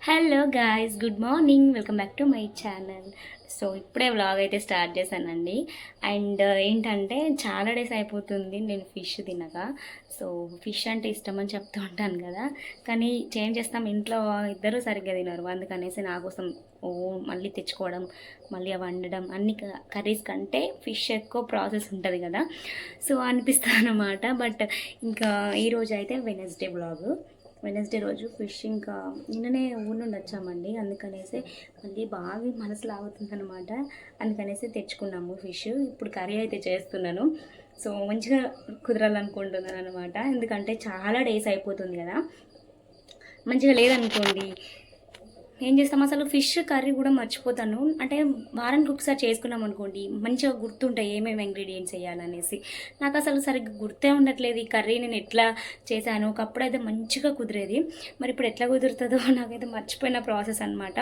Hello guys, good morning. Welcome back to my channel. So ఇప్పుడే vlog అయితే start చేశానండి. And ఏంటంటే చాలా డేస్ అయిపోతుంది నేను ఫిష్ తినక. సో ఫిష్ అంటే ఇష్టం అని చెప్తూ ఉంటాను కదా, కానీ చేంజ్ చేస్తాం, ఇంట్లో ఇద్దరు సరిగ్గా తినరు. అందుకనేసి నా కోసం మళ్ళీ తెచ్చుకోవడం, మళ్ళీ వండడం, అన్ని కర్రీస్ కంటే ఫిష్ ఎక్కువ ప్రాసెస్ ఉంటుంది కదా, సో అనిపిస్తుంది అన్నమాట. బట్ ఇంకా ఈరోజు అయితే వెనస్డే రోజు ఫిష్ ఇంకా నిన్ననే ఊరు నుండి వచ్చామండి. అందుకనేసి మళ్ళీ బాగా మనసు లాగుతుంది అనమాట. అందుకనేసి తెచ్చుకున్నాము ఫిష్. ఇప్పుడు కర్రీ అయితే చేస్తున్నాను. సో మంచిగా కుదరాలనుకుంటున్నాను అనమాట, ఎందుకంటే చాలా డేస్ అయిపోతుంది కదా. మంచిగా లేదనుకోండి ఏం చేస్తాం, అసలు ఫిష్ కర్రీ కూడా మర్చిపోతాను. అంటే వారానికి ఒకసారి చేసుకున్నాం అనుకోండి, మంచిగా గుర్తుంటాయి ఏమేమి ఇంగ్రీడియంట్స్ వేయాలనేసి. నాకు అసలు సరిగ్గా గుర్తే ఉండట్లేదు ఈ కర్రీ నేను ఎట్లా చేశాను. ఒకప్పుడు అయితే మంచిగా కుదిరేది, మరి ఇప్పుడు ఎట్లా కుదురుతుందో నాకైతే మర్చిపోయిన ప్రాసెస్ అనమాట.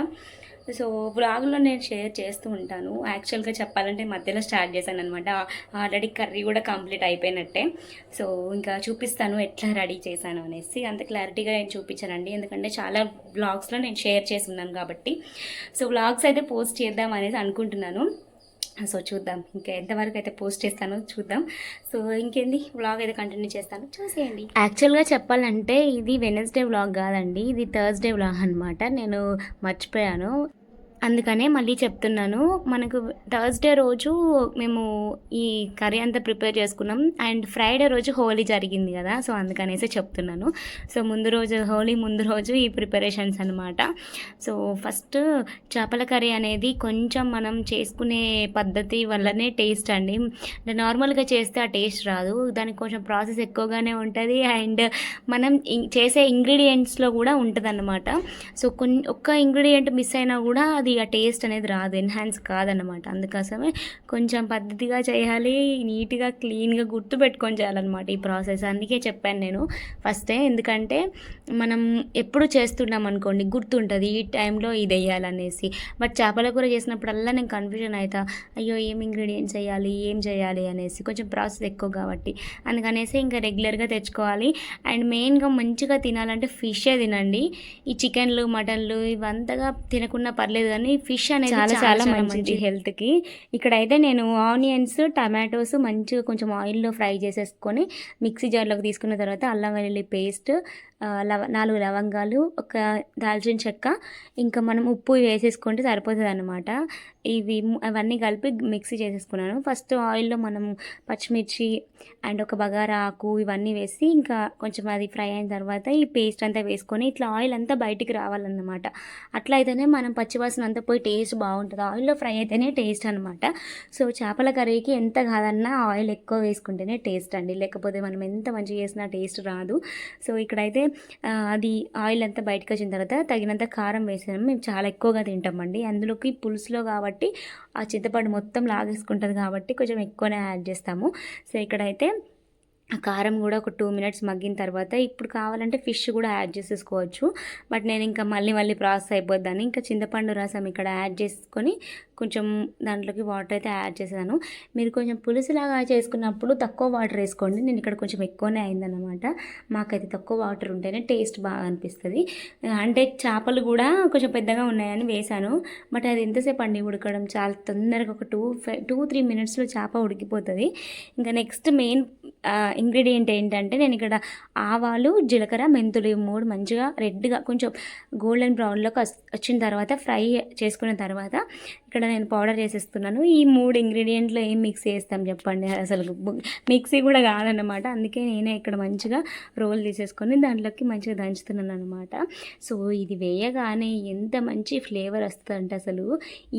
సో వ్లాగ్లో నేను షేర్ చేస్తూ ఉంటాను. యాక్చువల్గా చెప్పాలంటే మధ్యలో స్టార్ట్ చేశాను అనమాట. ఆల్రెడీ కర్రీ కూడా కంప్లీట్ అయిపోయినట్టే. సో ఇంకా చూపిస్తాను ఎట్లా రెడీ చేశాను అనేసి. అంత క్లారిటీగా నేను చూపించానండి, ఎందుకంటే చాలా వ్లాగ్స్లో నేను షేర్ చేస్తున్నాను కాబట్టి. సో వ్లాగ్స్ అయితే పోస్ట్ చేద్దాం అనేసి అనుకుంటున్నాను. సో చూద్దాం ఇంకా ఎంతవరకు అయితే పోస్ట్ చేస్తానో చూద్దాం. సో ఇంకేంది, వ్లాగ్ అయితే కంటిన్యూ చేస్తాను, చూసేయండి. యాక్చువల్గా చెప్పాలంటే ఇది వెనస్డే వ్లాగ్ కాదండి, ఇది థర్స్డే వ్లాగ్ అనమాట. నేను మర్చిపోయాను, అందుకనే మళ్ళీ చెప్తున్నాను. మనకు థర్స్డే రోజు మేము ఈ కర్రీ అంతా ప్రిపేర్ చేసుకున్నాం. అండ్ ఫ్రైడే రోజు హోలీ జరిగింది కదా, సో అందుకనేసి చెప్తున్నాను. సో హోలీ ముందు రోజు ఈ ప్రిపరేషన్స్ అనమాట. సో ఫస్ట్ చేపల కర్రీ అనేది కొంచెం మనం చేసుకునే పద్ధతి వల్లనే టేస్ట్ అండి. నార్మల్గా చేస్తే ఆ టేస్ట్ రాదు, దానికి కొంచెం ప్రాసెస్ ఎక్కువగానే ఉంటుంది. అండ్ మనం చేసే ఇంగ్రీడియంట్స్లో కూడా ఉంటుంది అన్నమాట. సో ఒక్క ఇంగ్రీడియంట్ మిస్ అయినా కూడా అది ఆ టేస్ట్ అనేది రాదు, ఎన్హాన్స్ కాదనమాట. అందుకోసమే కొంచెం పద్ధతిగా చేయాలి, నీట్గా క్లీన్గా గుర్తు పెట్టుకొని చేయాలన్నమాట ఈ ప్రాసెస్. అందుకే చెప్పాను నేను ఫస్టే, ఎందుకంటే మనం ఎప్పుడు చేస్తున్నాం అనుకోండి గుర్తుంటుంది ఈ టైంలో ఇది వేయాలనేసి. బట్ చేపల కూర చేసినప్పుడల్లా నేను కన్ఫ్యూజన్ అవుతా, అయ్యో ఏం ఇంగ్రీడియంట్స్ వేయాలి, ఏం చేయాలి అనేసి. కొంచెం ప్రాసెస్ ఎక్కువ కాబట్టి అందుకనేసి ఇంకా రెగ్యులర్గా తెచ్చుకోవాలి. అండ్ మెయిన్గా మంచిగా తినాలంటే ఫిషే తినండి. ఈ చికెన్లు మటన్లు ఇవంతగా తినకుండా పర్లేదు, కానీ ఫిష్ అనేది చాలా చాలా మంచిది హెల్త్కి. ఇక్కడైతే నేను ఆనియన్స్, టమాటోస్ మంచిగా కొంచెం ఆయిల్లో ఫ్రై చేసేసుకొని మిక్సీ జార్లోకి తీసుకున్న తర్వాత అల్లం వెల్లుల్లి పేస్ట్, 4 లవంగాలు, ఒక దాల్చిన చెక్క, ఇంకా మనం ఉప్పు వేసేసుకుంటే సరిపోతుంది అనమాట. అవన్నీ కలిపి మిక్సీ చేసేసుకున్నాను. ఫస్ట్ ఆయిల్లో మనం పచ్చిమిర్చి అండ్ ఒక బగారా ఆకు ఇవన్నీ వేసి ఇంకా కొంచెం అది ఫ్రై అయిన తర్వాత ఈ పేస్ట్ అంతా వేసుకొని ఇట్లా ఆయిల్ అంతా బయటికి రావాలన్నమాట. అట్లా అయితేనే మనం పచ్చివాసన అంతా పోయి టేస్ట్ బాగుంటుంది. ఆయిల్లో ఫ్రై అయితేనే టేస్ట్ అనమాట. సో చేపల కర్రీకి ఎంత కాదన్నా ఆయిల్ ఎక్కువ వేసుకుంటేనే టేస్ట్ అండి, లేకపోతే మనం ఎంత మంచిగా చేసినా టేస్ట్ రాదు. సో ఇక్కడైతే అది ఆయిల్ అంతా బయటకు వచ్చిన తర్వాత తగినంత కారం వేసాము. మేము చాలా ఎక్కువగా తింటామండి, అందులోకి పులుసులో కాబట్టి ఆ చింతపండు మొత్తం లాగేసుకుంటుంది కాబట్టి కొంచెం ఎక్కువనే యాడ్ చేస్తాము. సో ఇక్కడైతే ఆ కారం కూడా ఒక 2 మినిట్స్ మగ్గిన తర్వాత ఇప్పుడు కావాలంటే ఫిష్ కూడా యాడ్ చేసేసుకోవచ్చు. బట్ నేను ఇంకా మళ్ళీ ప్రాసెస్ అయిపోద్దని ఇంకా చింతపండు రసం ఇక్కడ యాడ్ చేసుకొని కొంచెం దాంట్లోకి వాటర్ అయితే యాడ్ చేశాను. మీరు కొంచెం పులుసులాగా చేసుకున్నప్పుడు తక్కువ వాటర్ వేసుకోండి, నేను ఇక్కడ కొంచెం ఎక్కువనే అయిందన్నమాట. మాకైతే తక్కువ వాటర్ ఉంటేనే టేస్ట్ బాగా అనిపిస్తుంది. అంటే చేపలు కూడా కొంచెం పెద్దగా ఉన్నాయని వేశాను, బట్ అది ఎంతసేపు అండి ఉడకడం, చాలా తొందరగా ఒక 2-3 మినిట్స్లో చేప ఉడికిపోతుంది. ఇంకా నెక్స్ట్ మెయిన్ ఇంగ్రీడియంట్ ఏంటంటే నేను ఇక్కడ ఆవాలు, జీలకర్ర, మెంతులు 3 మంచిగా రెడ్గా కొంచెం గోల్డెన్ బ్రౌన్లోకి వచ్చిన తర్వాత ఫ్రై చేసుకున్న తర్వాత ఇక్కడ నేను పౌడర్ చేసేస్తున్నాను. ఈ 3 ఇంగ్రీడియంట్లు ఏం మిక్స్ చేస్తాం చెప్పండి, అసలు మిక్సీ కూడా కాదన్నమాట. అందుకే నేనే ఇక్కడ మంచిగా రోల్ తీసేసుకొని దాంట్లోకి మంచిగా దంచుతున్నాను అనమాట. సో ఇది వేయగానే ఎంత మంచి ఫ్లేవర్ వస్తుందంటే అసలు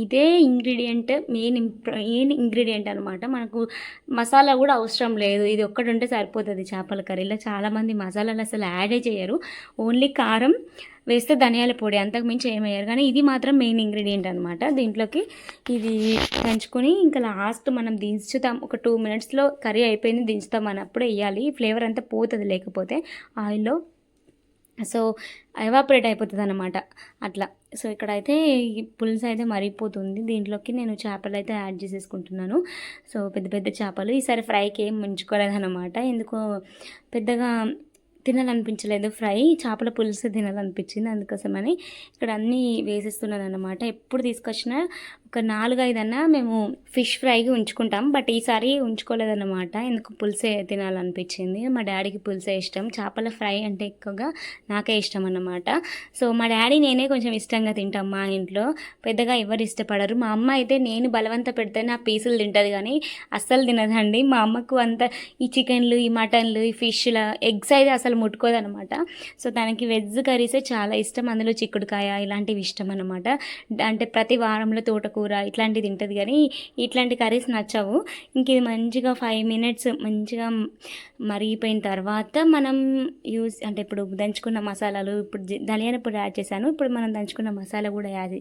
ఇదే ఇంగ్రీడియంట్ మెయిన్ ఇంగ్రీడియంట్ అనమాట. మనకు మసాలా కూడా అవసరం లేదు, ఇది ఒక్కటి ఉంటే సరిపోతుంది చేపల కర్రీలో. చాలామంది మసాలాలు అసలు యాడే చేయరు, ఓన్లీ కారం వేస్తే ధనియాల పొడి, అంతకుమించి ఏమయ్యారు. కానీ ఇది మాత్రం మెయిన్ ఇంగ్రీడియంట్ అనమాట. దీంట్లోకి ఇది దంచుకొని ఇంకా లాస్ట్ మనం దించుతాం, ఒక 2 మినిట్స్లో కర్రీ అయిపోయింది దించుతాం అన్నప్పుడు వేయాలి. ఫ్లేవర్ అంతా పోతుంది లేకపోతే ఆయిల్లో, సో ఎవాపరేట్ అయిపోతుంది అనమాట అట్లా. సో ఇక్కడైతే ఈ పులుసు అయితే మరిగిపోతుంది, దీంట్లోకి నేను చేపలు అయితే యాడ్ చేసేసుకుంటున్నాను. సో పెద్ద పెద్ద చేపలు ఈసారి ఫ్రైకి ఏం ముంచుకోలేదన్నమాట, ఎందుకో పెద్దగా తినాలనిపించలేదు ఫ్రై, చేపల పులుసు తినాలనిపించింది. అందుకోసమని ఇక్కడ అన్నీ వేసేస్తున్నానన్నమాట. ఎప్పుడు తీసుకొచ్చినా ఒక 4, 5 అన్నా మేము ఫిష్ ఫ్రైకి ఉంచుకుంటాం. బట్ ఈసారి ఉంచుకోలేదన్నమాట. ఎందుకు పులుసే తినాలనిపించింది. మా డాడీకి పులుసే ఇష్టం. చేపల ఫ్రై అంటే ఎక్కువగా నాకే ఇష్టం అన్నమాట. సో మా డాడీ నేనే కొంచెం ఇష్టంగా తింటాం మా ఇంట్లో. పెద్దగా ఎవరు ఇష్టపడరు. మా అమ్మ అయితే నేను బలవంత పెడితేనే ఆ పీసులు తింటుంది కానీ అస్సలు తినదండి. మా అమ్మకు అంత ఈ చికెన్లు, ఈ మటన్లు, ఈ ఫిష్ల ఎగ్స్ అయితే అసలు ముట్టుకోదనమాట. సో తనకి వెజ్ కర్రీసే చాలా ఇష్టం. అందులో చిక్కుడుకాయ ఇలాంటివి ఇష్టం అనమాట. అంటే ప్రతి వారంలో తోటకూర ఇట్లాంటివి తింటుంది కానీ ఇట్లాంటి కర్రీస్ నచ్చవు. ఇంక ఇది మంచిగా 5 minutes మంచిగా మరిగిపోయిన తర్వాత మనం అంటే ఇప్పుడు దంచుకున్న మసాలాలు, ఇప్పుడు ధనియాల పొడి యాడ్ చేశాను. ఇప్పుడు మనం దంచుకున్న మసాలా కూడా యాడ్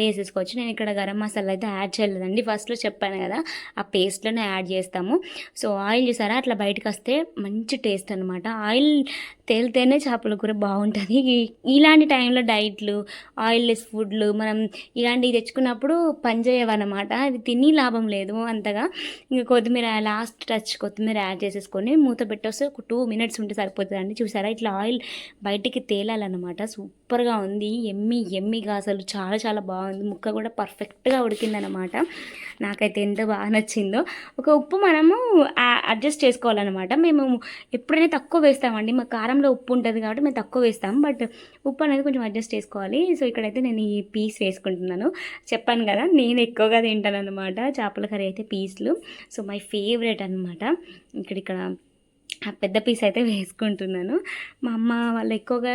చేసేసుకోవచ్చు. నేను ఇక్కడ గరం మసాలా అయితే యాడ్ చేయలేదండి. ఫస్ట్లో చెప్పాను కదా, ఆ పేస్ట్లోనే యాడ్ చేస్తాము. సో ఆయిల్ చూసారా అట్లా బయటకు వస్తే మంచి టేస్ట్ అనమాట. ఆయిల్ తేలితేనే చేపల కూర బాగుంటుంది. ఇలాంటి టైంలో డైట్లు, ఆయిల్లెస్ ఫుడ్లు మనం ఇలాంటివి తెచ్చుకున్నప్పుడు పనిచేయవన్నమాట. అవి తిని లాభం లేదు అంతగా. ఇంకా కొత్తిమీర లాస్ట్ టచ్ కొత్తిమీర యాడ్ చేసేసుకొని మూత పెట్టేస్తే ఒక 2 minutes ఉంటే సరిపోతుందండి. చూసారా ఇట్లా ఆయిల్ బయటికి తేలాలన్నమాట. సూపర్గా ఉంది. ఎమ్మిగా అసలు చాలా చాలా బాగుంది. ముక్క కూడా పర్ఫెక్ట్గా ఉడికిందనమాట. నాకైతే ఎంత బాగా నచ్చిందో. ఒక ఉప్పు మనము అడ్జస్ట్ చేసుకోవాలన్నమాట. మేము ఎప్పుడైనా తక్కువ వేస్తామండి. మా కారంలో ఉప్పు ఉంటుంది కాబట్టి మేము తక్కువ వేస్తాం. బట్ ఉప్పు అనేది కొంచెం అడ్జస్ట్ చేసుకోవాలి. సో ఇక్కడైతే నేను ఈ పీస్ వేసుకుంటున్నాను. చెప్పాను కదా నేను ఎక్కువగా తింటాను అనమాట చేపల కర్రీ అయితే పీస్లు. సో మై ఫేవరెట్ అనమాట. ఇక్కడ ఆ పెద్ద పీస్ అయితే వేసుకుంటున్నాను. మా అమ్మ వాళ్ళు ఎక్కువగా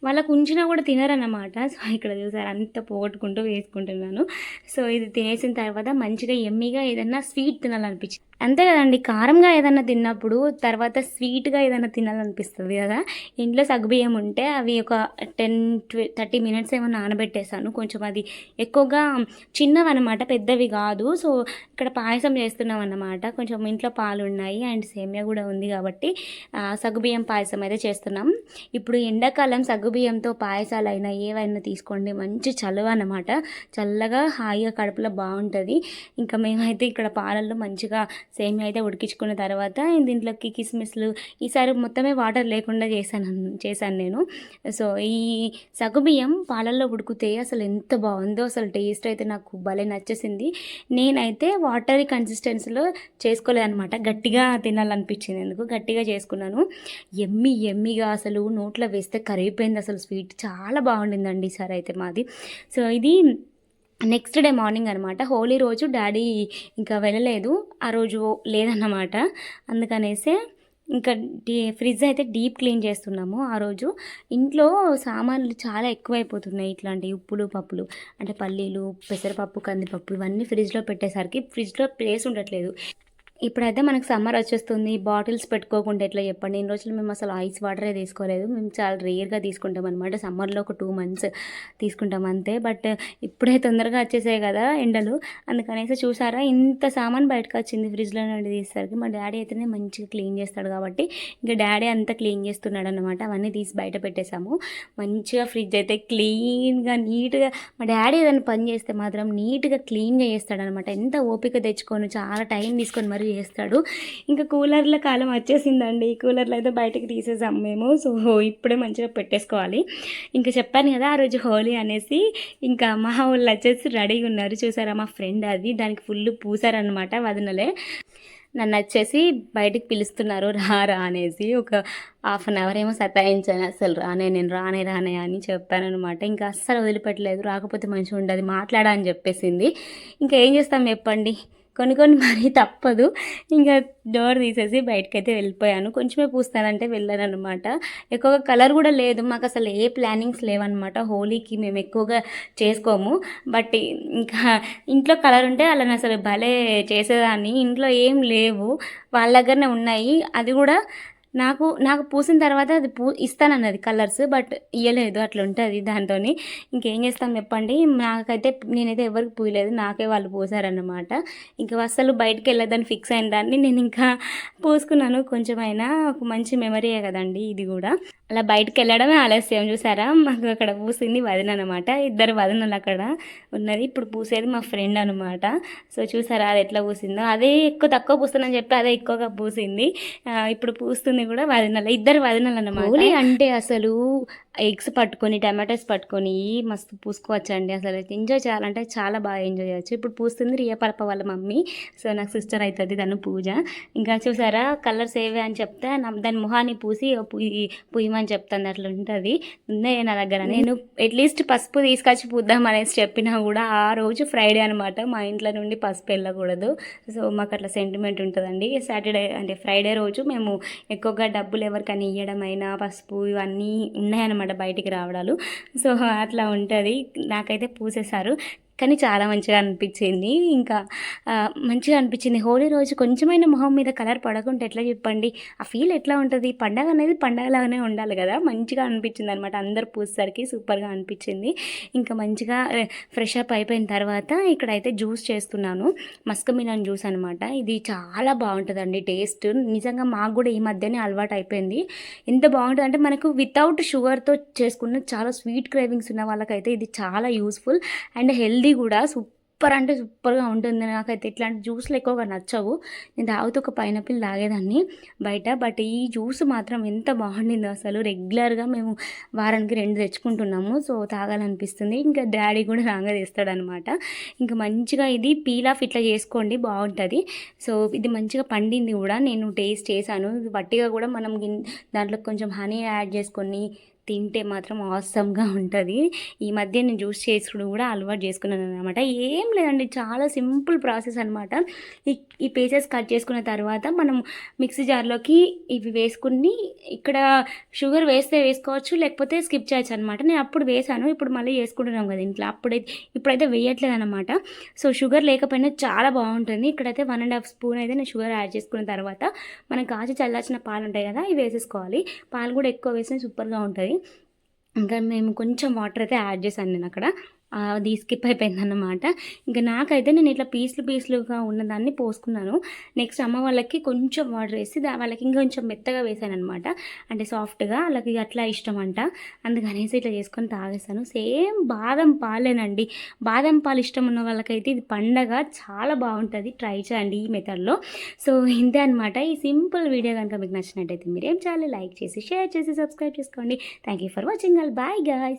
వాళ్ళకు ఉంచినా కూడా తినరన్నమాట. సో ఇక్కడ చూసారు అంత పోగొట్టుకుంటూ వేసుకుంటున్నాను. సో ఇది తినేసిన తర్వాత మంచిగా ఎమ్మిగా ఏదన్నా స్వీట్ తినాలనిపించింది. అంతే కదండి, కారంగా ఏదైనా తిన్నప్పుడు తర్వాత స్వీట్గా ఏదైనా తినాలనిపిస్తుంది కదా. ఇంట్లో సగ్గుబియ్యం ఉంటే అవి ఒక 10-30 minutes ఏమో నానబెట్టేశాను. కొంచెం అది ఎక్కువగా చిన్నవి అనమాట, పెద్దవి కాదు. సో ఇక్కడ పాయసం చేస్తున్నాం అన్నమాట. కొంచెం ఇంట్లో పాలు ఉన్నాయి అండ్ సేమియా కూడా ఉంది కాబట్టి సగ్గుబియ్యం పాయసం అయితే చేస్తున్నాం. ఇప్పుడు ఎండాకాలం సగ్గుబియ్యంతో పాయసాలు అయినా ఏవైనా తీసుకోండి, మంచి చలువ అన్నమాట. చల్లగా హాయిగా కడుపులో బాగుంటుంది. ఇంకా మేమైతే ఇక్కడ పాలల్లో మంచిగా సేమియా అయితే ఉడికించుకున్న తర్వాత దీంట్లోకి కిస్మిస్లు, ఈసారి మొత్తమే వాటర్ లేకుండా చేశాను నేను. సో ఈ సగ్గుబియ్యం పాలల్లో ఉడికితే అసలు ఎంత బాగుందో, అసలు టేస్ట్ అయితే నాకు భలే నచ్చేసింది. నేనైతే వాటరీ కన్సిస్టెన్సీలో చేసుకోలేదన్నమాట. గట్టిగా తినాలనిపించింది, ఎందుకు గట్టిగా చేసుకున్నాను. ఎమ్మిగా అసలు నోట్లో వేస్తే కరిగిపోయింది. అసలు స్వీట్ చాలా బాగుండిందండి ఈసారి అయితే మాది. సో ఇది నెక్స్ట్ డే మార్నింగ్ అనమాట. హోలీ రోజు డాడీ ఇంకా వెళ్ళలేదు, ఆ రోజు లేదన్నమాట. అందుకనేసే ఇంకా ఫ్రిడ్జ్ అయితే డీప్ క్లీన్ చేస్తున్నాము. ఆ రోజు ఇంట్లో సామాన్లు చాలా ఎక్కువైపోతున్నాయి. ఇట్లాంటి ఉప్పులు, పప్పులు అంటే పల్లీలు, పెసరపప్పు, కందిపప్పు ఇవన్నీ ఫ్రిడ్జ్లో పెట్టేసరికి ఫ్రిడ్జ్లో ప్లేస్ ఉండట్లేదు. ఇప్పుడైతే మనకు సమ్మర్ వచ్చేస్తుంది. బాటిల్స్ పెట్టుకోకుండా ఎట్లా చెప్పండి. ఇన్ని రోజులు మేము అసలు ఐస్ వాటరే తీసుకోలేదు. మేము చాలా రేర్గా తీసుకుంటాం అనమాట. సమ్మర్లో ఒక 2 months తీసుకుంటాం అంతే. బట్ ఇప్పుడే తొందరగా వచ్చేసాయి కదా ఎండలు, అందుకనేసి చూసారా ఇంత సామాన్ బయటకు వచ్చింది ఫ్రిడ్జ్లో నుండి తీసేసరికి. మా డాడీ అయితేనే మంచిగా క్లీన్ చేస్తాడు కాబట్టి ఇంకా డాడీ అంతా క్లీన్ చేస్తున్నాడు అనమాట. అవన్నీ తీసి బయట పెట్టేశాము. మంచిగా ఫ్రిడ్జ్ అయితే క్లీన్గా నీట్గా, మా డాడీ ఏదైనా పని చేస్తే మాత్రం నీట్గా క్లీన్గా చేస్తాడనమాట. ఎంత ఓపిక తెచ్చుకొని చాలా టైం తీసుకొని మరి చేస్తాడు. ఇంకా కూలర్ల కాలం వచ్చేసిందండి. కూలర్లు అయితే బయటకు తీసేసాము మేము. సో ఇప్పుడే మంచిగా పెట్టేసుకోవాలి. ఇంకా చెప్పాను కదా ఆ రోజు హోలీ అనేసి, ఇంకా మా వాళ్ళు వచ్చేసి రెడీగా ఉన్నారు. చూసారా మా ఫ్రెండ్ అది, దానికి ఫుల్ పూసారనమాట వదినలే. నన్ను వచ్చేసి బయటికి పిలుస్తున్నారు రా అనేసి. ఒక 1/2 hour ఏమో సతాయించాను, అసలు నేను రానే అని చెప్పానమాట. ఇంకా అస్సలు వదిలిపెట్టలేదు. రాకపోతే మంచిగా ఉండదు మాట్లాడని చెప్పేసింది. ఇంకా ఏం చేస్తాం చెప్పండి, కొన్ని మరీ తప్పదు. ఇంకా డోర్ తీసేసి బయటకైతే వెళ్ళిపోయాను. కొంచెమే పూస్తానంటే వెళ్ళాను అనమాట. ఎక్కువగా కలర్ కూడా లేదు మాకు, అసలు ఏ ప్లానింగ్స్ లేవన్నమాట. హోలీకి మేము ఎక్కువగా చేసుకోము. బట్ ఇంకా ఇంట్లో కలర్ ఉంటే అలా అసలు భలే చేసేదాన్ని. ఇంట్లో ఏం లేవు, వాళ్ళ దగ్గరనే ఉన్నాయి. అది కూడా నాకు పూసిన తర్వాత అది ఇస్తానన్నది కలర్స్, బట్ ఇవ్వలేదు. అట్లా ఉంటుంది దాంతో. ఇంకేం చేస్తాం చెప్పండి. నాకైతే నేనైతే ఎవరికి పూయలేదు, నాకే వాళ్ళు పూసారన్నమాట. ఇంకా అసలు బయటకు వెళ్ళదని ఫిక్స్ అయిన దాన్ని నేను ఇంకా పూసుకున్నాను. కొంచెమైనా ఒక మంచి మెమరీయే కదండి ఇది కూడా. అలా బయటకు వెళ్ళడమే ఆలస్యం. చూసారా, మాకు అక్కడ పూసింది వదిన అనమాట. ఇద్దరు వదినలు అక్కడ ఉన్నది. ఇప్పుడు పూసేది మా ఫ్రెండ్ అనమాట. సో చూసారా అది ఎట్లా పూసిందో. అదే ఎక్కువ తక్కువ పూస్తుందని చెప్పి అదే ఎక్కువగా పూసింది. ఇప్పుడు పూస్తుంది కూడా వదినలు, ఇద్దరు వదినలు అనమాట. హోలీ అంటే అసలు ఎగ్స్ పట్టుకొని టమాటోస్ పట్టుకొని మస్తు పూసుకోవచ్చండి. అసలు ఎంజాయ్ చేయాలంటే చాలా బాగా ఎంజాయ్ చేయొచ్చు. ఇప్పుడు పూస్తుంది రియా పరప వాళ్ళ మమ్మీ. సో నాకు సిస్టర్ అవుతుంది తను పూజ. ఇంకా చూసారా కలర్స్ ఏవే అని చెప్తే దాని మొహాన్ని పూసి పుయ్యమని చెప్తాను. అట్లా ఉంటుంది. ఉన్నాయి నా దగ్గర. నేను అట్లీస్ట్ పసుపు తీసుకొచ్చి పూద్దాం అనేసి చెప్పినా కూడా ఆ రోజు ఫ్రైడే అనమాట, మా ఇంట్లో నుండి పసుపు వెళ్ళకూడదు. సో మాకు అట్లా సెంటిమెంట్ ఉంటుందండి. సాటర్డే అంటే ఫ్రైడే రోజు మేము ఎక్కువగా డబ్బులు ఎవరికైనా ఇవ్వడం అయినా పసుపు ఇవన్నీ ఉన్నాయన్నమాట బయటికి రావడాలు. సో అట్లా ఉంటుంది. నాకైతే పూసేశారు కానీ చాలా మంచిగా అనిపించింది. ఇంకా మంచిగా అనిపించింది. హోలీ రోజు కొంచెమైనా మొహం మీద కలర్ పడకుంటే ఎట్లా చెప్పండి, ఆ ఫీల్ ఎట్లా ఉంటుంది? పండగ అనేది పండగలాగానే ఉండాలి కదా. మంచిగా అనిపించింది అనమాట. అందరు పూసేసరికి సూపర్గా అనిపించింది. ఇంకా మంచిగా ఫ్రెష్ అప్ అయిపోయిన తర్వాత ఇక్కడైతే జ్యూస్ చేస్తున్నాను. మస్క్ మిలన్ జ్యూస్ అనమాట. ఇది చాలా బాగుంటుందండి టేస్ట్. నిజంగా మాకు కూడా ఈ మధ్యనే అలవాటు అయిపోయింది. ఎంత బాగుంటుంది అంటే మనకు వితౌట్ షుగర్తో చేసుకున్న చాలా స్వీట్ క్రేవింగ్స్ ఉన్న వాళ్ళకైతే ఇది చాలా యూస్ఫుల్ అండ్ హెల్దీ కూడా. సూపర్ అంటే సూపర్గా ఉంటుంది. నాకైతే ఇట్లాంటి జ్యూస్లు ఎక్కువగా నచ్చవు. నేను తాగుతూ ఒక పైనాపిల్ తాగేదాన్ని బయట, బట్ ఈ జ్యూస్ మాత్రం ఎంత బాగుండిందో అసలు. రెగ్యులర్గా మేము వారానికి 2 తెచ్చుకుంటున్నాము. సో తాగాలనిపిస్తుంది. ఇంకా డాడీ కూడా రాగా తెస్తాడనమాట. ఇంకా మంచిగా ఇది పీల్ ఆఫ్ ఇట్లా చేసుకోండి బాగుంటుంది. సో ఇది మంచిగా పండింది కూడా, నేను టేస్ట్ చేశాను. వట్టిగా కూడా మనం దాంట్లో కొంచెం హనీ యాడ్ చేసుకొని తింటే మాత్రం ఆసమ్గా ఉంటుంది. ఈ మధ్య నేను జ్యూస్ చేసుకుని కూడా అలవాటు చేసుకున్నాను అనమాట. ఏం లేదండి, చాలా సింపుల్ ప్రాసెస్ అనమాట. ఈ పీసెస్ కట్ చేసుకున్న తర్వాత మనం మిక్సీ జార్లోకి ఇవి వేసుకుని, ఇక్కడ షుగర్ వేస్తే వేసుకోవచ్చు, లేకపోతే స్కిప్ చేయొచ్చు అనమాట. నేను అప్పుడు వేసాను, ఇప్పుడు మళ్ళీ వేసుకుంటున్నాం కదా ఇంట్లో. ఇప్పుడైతే వేయట్లేదు అనమాట. సో షుగర్ లేకపోయినా చాలా బాగుంటుంది. ఇక్కడైతే 1.5 స్పూన్ అయితే నేను షుగర్ యాడ్ చేసుకున్న తర్వాత మనం కాచి చల్లార్చిన పాలు ఉంటాయి కదా, ఇవి వేసేసుకోవాలి. పాలు కూడా ఎక్కువ వేస్తే సూపర్గా ఉంటుంది. ఇంకా మేము కొంచెం వాటర్ అయితే యాడ్ చేశాను నేను అక్కడ. అది స్కిప్ అయిపోయిందన్నమాట. ఇంకా నాకైతే నేను ఇట్లా పీసులుగా ఉన్నదాన్ని పోసుకున్నాను. నెక్స్ట్ అమ్మ వాళ్ళకి కొంచెం వాటర్ వేసి వాళ్ళకి ఇంకొంచెం మెత్తగా వేసాను అనమాట. అంటే సాఫ్ట్గా వాళ్ళకి అట్లా ఇష్టం అంట. అందుకనేసి ఇట్లా చేసుకొని తాగేసాను. సేమ్ బాదం పాలేనండి. బాదం పాలు ఇష్టం ఉన్న వాళ్ళకైతే ఇది పండగ చాలా బాగుంటుంది. ట్రై చేయండి ఈ మెథడ్లో. సో ఇంతే అనమాట. ఈ సింపుల్ వీడియో కనుక మీకు నచ్చినట్టయితే మీరేం చేయాలి, లైక్ చేసి షేర్ చేసి సబ్స్క్రైబ్ చేసుకోండి. Thank you for watching all. Bye guys.